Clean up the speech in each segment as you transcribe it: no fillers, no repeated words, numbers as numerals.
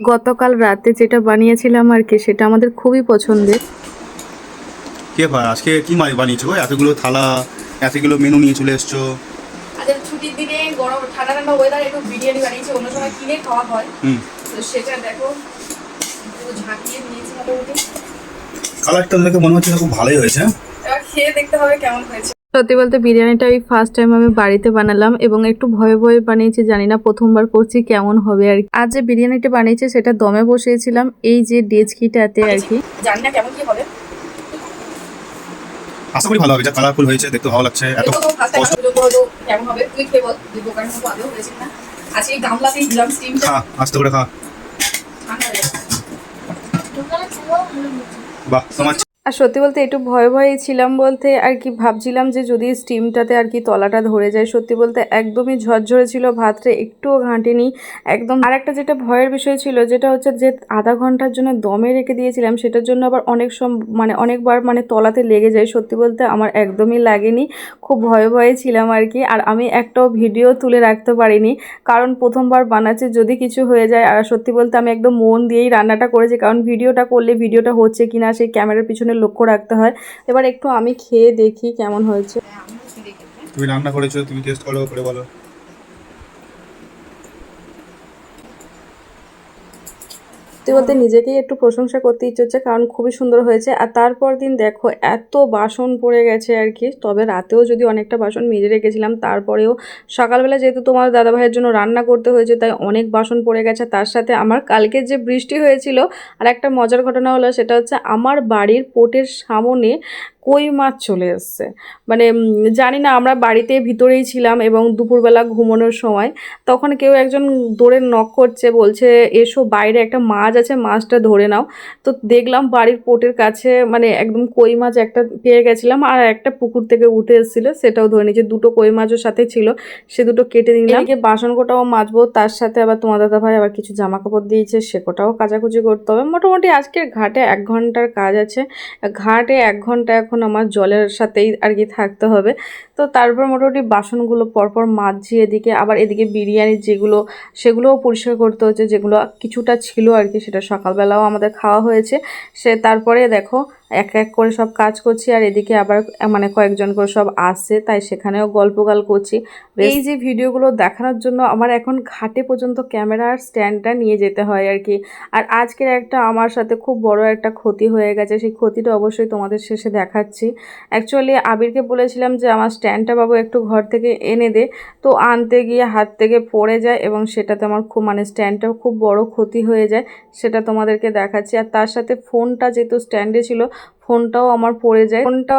গতকাল রাতে যেটা বানিয়েছিলাম আর কি সেটা আমাদের খুবই পছন্দের। কে ভাই আজকে কি মাছ বানিয়েছো গো? এতগুলো থালা, এতগুলো মেনু নিয়ে চলে এসছো। আচ্ছা, ছুটির দিনে গরম ঠান্ডা ঠান্ডা ওয়েদার একটু বিরিয়ানি বানিয়েছি, অন্য সময় কিনে খাওয়া হয়। তো সেটা দেখো পুরো ঝাঁকিয়ে নিয়েছি মোটামুটি। কালারটা দেখে মনে হচ্ছে খুব ভালোই হয়েছে। এবার খেয়ে দেখতে হবে কেমন হয়েছে। সত্যি বলতে বিরিয়ানিটা ওই ফার্স্ট টাইম আমি বাড়িতে বানালাম এবং একটু ভয়ে ভয়ে বানিয়েছি, জানি না প্রথমবার করছি কেমন হবে আর কি। আজ যে বিরিয়ানিটা বানিয়েছি সেটা দমে বসিয়েছিলাম এই যে ডেচকিটাতে আর কি। জানি না কেমন কি হবে, আশা করি ভালো হবে, যা কালারফুল হয়েছে দেখতে ভালো লাগছে। এত এটা তো ফার্স্ট টাইম কষ্ট। পর্যন্ত হয়তো কেমন হবে তুই খেয়ে বল, তুই দোকানের মতো আদৌ হয়েছে না। আজকে এই গামলাতেই দিলাম স্টিমটা। খা, আস্তে করে খা। ঠান্ডা হয়ে গেছে। বাহ, তোমার আর সত্যি বলতে একটু ভয়ে ভয়েই ছিলাম বলতে আর কি, ভাবছিলাম যে যদি স্টিমটাতে আর কি তলাটা ধরে যায়। সত্যি বলতে একদমই ঝরঝরে ছিল, ভাতটা একটুও ঘাঁটেনি একদম। আর একটা যেটা ভয়ের বিষয় ছিল যেটা হচ্ছে যে আধা ঘন্টার জন্য দমে রেখে দিয়েছিলাম, সেটার জন্য আবার অনেকবার তলাতে লেগে যায়। সত্যি বলতে আমার একদমই লাগেনি, খুব ভয়ে ভয়ে ছিলাম আর কি। আর আমি একটাও ভিডিও তুলে রাখতে পারিনি, কারণ প্রথমবার বানাচ্ছি, যদি কিছু হয়ে যায়। আর সত্যি বলতে আমি একদম মন দিয়েই রান্নাটা করেছি, কারণ ভিডিওটা করলে ভিডিওটা হচ্ছে কিনা সেই ক্যামেরার পিছনে লক্ষ্য রাখতে হয়। এবার একটু আমি খেয়ে দেখি কেমন হয়েছে। তুমি রান্না করেছো, তুমি টেস্ট করো, করে বলো। সত্যি বলতে নিজেকেই একটু প্রশংসা করতে ইচ্ছে হচ্ছে, কারণ খুবই সুন্দর হয়েছে। আর তারপর দিন দেখো এত বাসন পড়ে গেছে আর কি। তবে রাতেও যদি অনেকটা বাসন মেজে রেখেছিলাম, তারপরেও সকালবেলা যেহেতু তোমার দাদাভাইয়ের জন্য রান্না করতে হয়েছে তাই অনেক বাসন পড়ে গেছে। তার সাথে আমার কালকে যে বৃষ্টি হয়েছিল, আর একটা মজার ঘটনা হলো সেটা হচ্ছে আমার বাড়ির পোটের সামনে কই মাছ চলে এসছে। জানি না, আমরা বাড়িতে ভিতরেই ছিলাম এবং দুপুরবেলা ঘুমানোর সময় তখন কেউ একজন দৌড়ে নক করছে, বলছে এসো বাইরে একটা মাছ আছে, মাছটা ধরে নাও। তো দেখলাম বাড়ির পোটের কাছে একদম কই মাছ একটা পেয়ে গেছিলাম, আর একটা পুকুর থেকে উঠে এসেছিলো, সেটাও ধরে নিয়েছে। দুটো কই মাছও সাথে ছিল, সে দুটো কেটে নিলাম। এদিকে বাসন কোটাও মাজবো, তার সাথে আবার তোমার দাদা ভাই আবার কিছু জামা কাপড় দিয়েছে, সে কোটাও কাচাকুচি করতে হবে। মোটামুটি আজকের ঘাটে 1 ঘন্টার কাজ আছে। ঘাটে 1 ঘন্টা এখন আমার জলের সাথেই আর কি থাকতে হবে। তো তারপর মোটামুটি বাসনগুলো পরপর মাজছি, এদিকে আবার এদিকে বিরিয়ানির যেগুলো সেগুলোও পরিষ্কার করতে হচ্ছে, যেগুলো কিছুটা ছিল আর কি, সেটা সকালবেলাও আমাদের খাওয়া হয়েছে। তারপরে দেখো এক এক করে সব কাজ করছি, আর এদিকে আবার কয়েকজন করে সব আসছে, তাই সেখানেও গল্পগাল করছি। এই যে ভিডিওগুলো দেখানোর জন্য আমার এখন ঘাটে পর্যন্ত ক্যামেরার স্ট্যান্ডটা নিয়ে যেতে হয় আর কি। আর আজকের একটা আমার সাথে খুব বড় একটা ক্ষতি হয়ে গেছে, সেই ক্ষতিটা অবশ্যই তোমাদের শেষে দেখাচ্ছি। অ্যাকচুয়ালি আবিরকে বলেছিলাম যে আমার স্ট্যান্ডটা বাবু একটু ঘর থেকে এনে দে, তো আনতে গিয়ে হাত থেকে পড়ে যায় এবং সেটাতে আমার খুব স্ট্যান্ডটাও খুব বড় ক্ষতি হয়ে যায়, সেটা তোমাদেরকে দেখাচ্ছি। আর তার সাথে ফোনটা যেহেতু স্ট্যান্ডে ছিল, ফোনটাও আমার পড়ে যায়। ফোনটা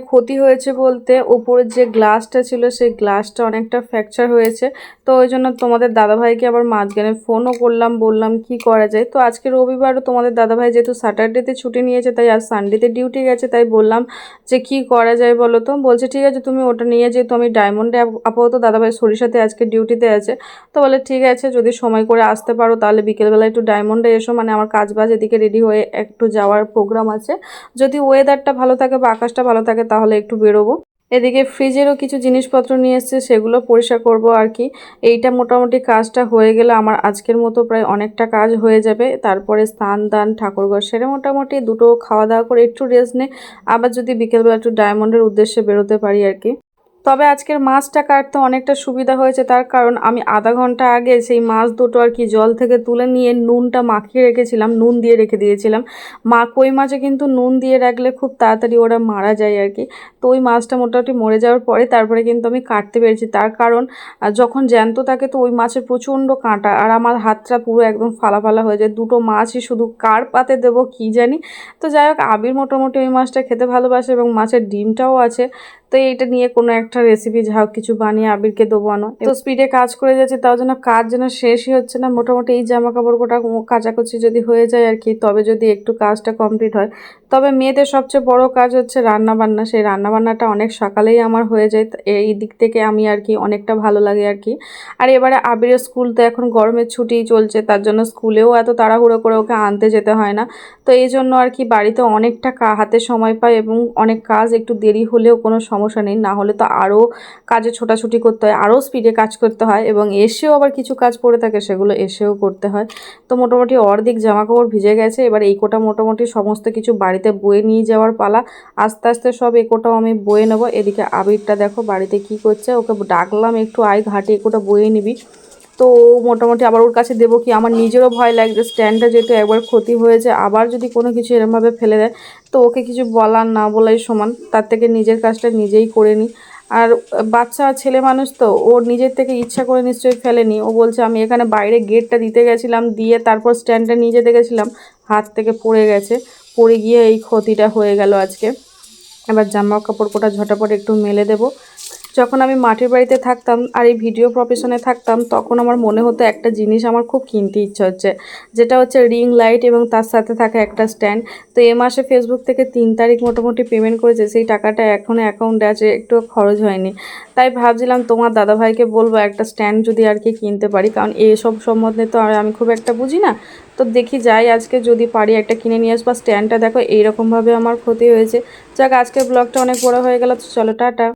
ক্ষতি হয়েছে বলতে ওপরের যে গ্লাসটা ছিল সেই গ্লাসটা অনেকটা ফ্র্যাকচার হয়েছে। তো ওই জন্য তোমাদের দাদাভাইকে আবার মাঝখানে ফোনও করলাম, বললাম কি করা যায়। তো আজকে রবিবারও তোমাদের দাদাভাই যেহেতু স্যাটারডেতে ছুটি নিয়েছে, তাই আজ সানডেতে ডিউটি গেছে, তাই বললাম যে কি করা যায় বলো তো। বলছে ঠিক আছে তুমি ওটা নিয়ে, যেহেতু আমি ডায়মন্ডে আপাতত দাদাভাই সরিষাতে আজকে ডিউটিতে আছে, তো বলে ঠিক আছে যদি সময় করে আসতে পারো তাহলে বিকেলবেলা একটু ডায়মন্ডে এসো, আমার কাজ বাজ এদিকে রেডি হয়ে একটু যাওয়ার প্রোগ্রাম আছে। যদি ওয়েদারটা ভালো থাকে বা আকাশটা ভালো থাকে তাহলে একটু বেরোবো। এদিকে ফ্রিজেরও কিছু জিনিসপত্র নিয়ে এসছে, সেগুলো পরিষ্কার করব আর কি। এইটা মোটামুটি কাজটা হয়ে গেলে আমার আজকের মতো প্রায় অনেকটা কাজ হয়ে যাবে। তারপরে স্নান দান ঠাকুরঘর সেরে মোটামুটি দুটো খাওয়া দাওয়া করে একটু রেস্ট নে, আবার যদি বিকেলবেলা একটু ডায়মন্ডের উদ্দেশ্যে বেরোতে পারি আর কি। তবে আজকের মাছটা কাটতে অনেকটা সুবিধা হয়েছে, তার কারণ আমি আধা ঘন্টা আগে সেই মাছ দুটো আর কি জল থেকে তুলে নিয়ে নুনটা মাখিয়ে রেখেছিলাম, নুন দিয়ে রেখে দিয়েছিলাম। কই মাছে কিন্তু নুন দিয়ে রাখলে খুব তাড়াতাড়ি ওরা মারা যায় আর কি। তো ওই মাছটা মোটামুটি মরে যাওয়ার পরে তারপরে কিন্তু আমি কাটতে পেরেছি, তার কারণ যখন জ্যান্ত থাকে তো ওই মাছের প্রচণ্ড কাঁটা, আর আমার হাতটা পুরো একদম ফালা ফালা হয়ে যায়। দুটো মাছই শুধু কার পাতে দেবো কি জানি। তো যাই হোক, আবির মোটামুটি ওই মাছটা খেতে ভালোবাসে এবং মাছের ডিমটাও আছে। তো এইটা নিয়ে কোনো একটা রেসিপি যা হোক কিছু বানিয়ে আবিরকে দেবো আনো। তো স্পিডে কাজ করে যাচ্ছে, তাও যেন কাজ যেন শেষই হচ্ছে না। মোটামুটি এই জামা কাপড় গোটা কাচাকুচি যদি হয়ে যায় আর কি, তবে যদি একটু কাজটা কমপ্লিট হয়। তবে মেয়েদের সবচেয়ে বড় কাজ হচ্ছে রান্নাবান্না। সেই রান্নাবান্নাটা অনেক সকালেই আমার হয়ে যায়, এই দিক থেকে আমি আর কি অনেকটা ভালো লাগে আর কি। আর এবারে আবিরের স্কুল তো এখন গরমের ছুটি চলছে, তার জন্য স্কুলেও এত তাড়াহুড়ো করে ওকে আনতে যেতে হয় না। তো এই জন্য আর কি বাড়িতে অনেকটা হাতে সময় পায় এবং অনেক কাজ একটু দেরি হলেও কোনো সমস্যা নেই, না হলে তো আরও কাজে ছোটাছুটি করতে হয়, আরও স্পিডে কাজ করতে হয় এবং এসেও আবার কিছু কাজ পড়ে থাকে, সেগুলো এসেও করতে হয়। তো মোটামুটি অর্ধেক জামাকাপড় ভিজে গেছে, এবার এই কোটা মোটামুটি সমস্ত কিছু বাড়িতে বয়ে নিয়ে যাওয়ার পালা। আস্তে আস্তে সব কোটাও আমি বয়ে নেবো। এদিকে আবিরটা দেখো বাড়িতে কি করছে, ওকে ডাকলাম একটু আয় ঘাটে কোটা বয়ে নিবি। তো মোটামুটি আবার ওর কাছে দেবো কি, আমার নিজেরও ভয় লাগছে, স্ট্যান্ডটা যেহেতু একবার ক্ষতি হয়েছে, আবার যদি কোনো কিছু এরমভাবে ফেলে দেয় তো ওকে কিছু বলার না বলাই সমান, তার থেকে নিজের কাজটা নিজেই করে নিই। আর বাচ্চা ছেলে মানুষ তো, ওর নিজের থেকে ইচ্ছা করে নিশ্চয়ই ফেলেনি। ও বলছে আমি এখানে বাইরে গেটটা দিতে গেছিলাম, দিয়ে তারপর স্ট্যান্ডটা নিয়ে যেতে গেছিলাম, হাত থেকে পড়ে গেছে, পড়ে গিয়ে এই ক্ষতিটা হয়ে গেল আজকে। এবার জামা কাপড় কোটা ঝটাপট একটু মেলে দেবো। যখন আমি মাটির বাড়িতে থাকতাম আর এই ভিডিও প্রফেশনে থাকতাম, তখন আমার মনে হতো একটা জিনিস আমার খুব কিনতে ইচ্ছা হচ্ছে, যেটা হচ্ছে রিং লাইট এবং তার সাথে থাকা একটা স্ট্যান্ড। তো এ মাসে ফেসবুক থেকে 3 তারিখ মোটামুটি পেমেন্ট করেছে, সেই টাকাটা এখনও অ্যাকাউন্টে আছে, একটু খরচ হয়নি। তাই ভাবছিলাম তোমার দাদাভাইকে বলবো একটা স্ট্যান্ড যদি আর কি কিনতে পারি, কারণ এসব সম্বন্ধে তো আর আমি খুব একটা বুঝি না। তো দেখি যাই আজকে যদি পারি একটা কিনে নিয়ে আসবো। স্ট্যান্ডটা দেখো এইরকমভাবে আমার ক্ষতি হয়েছে। যাক, আজকের ব্লগটা অনেক বড় হয়ে গেল, তো চলো টাটা।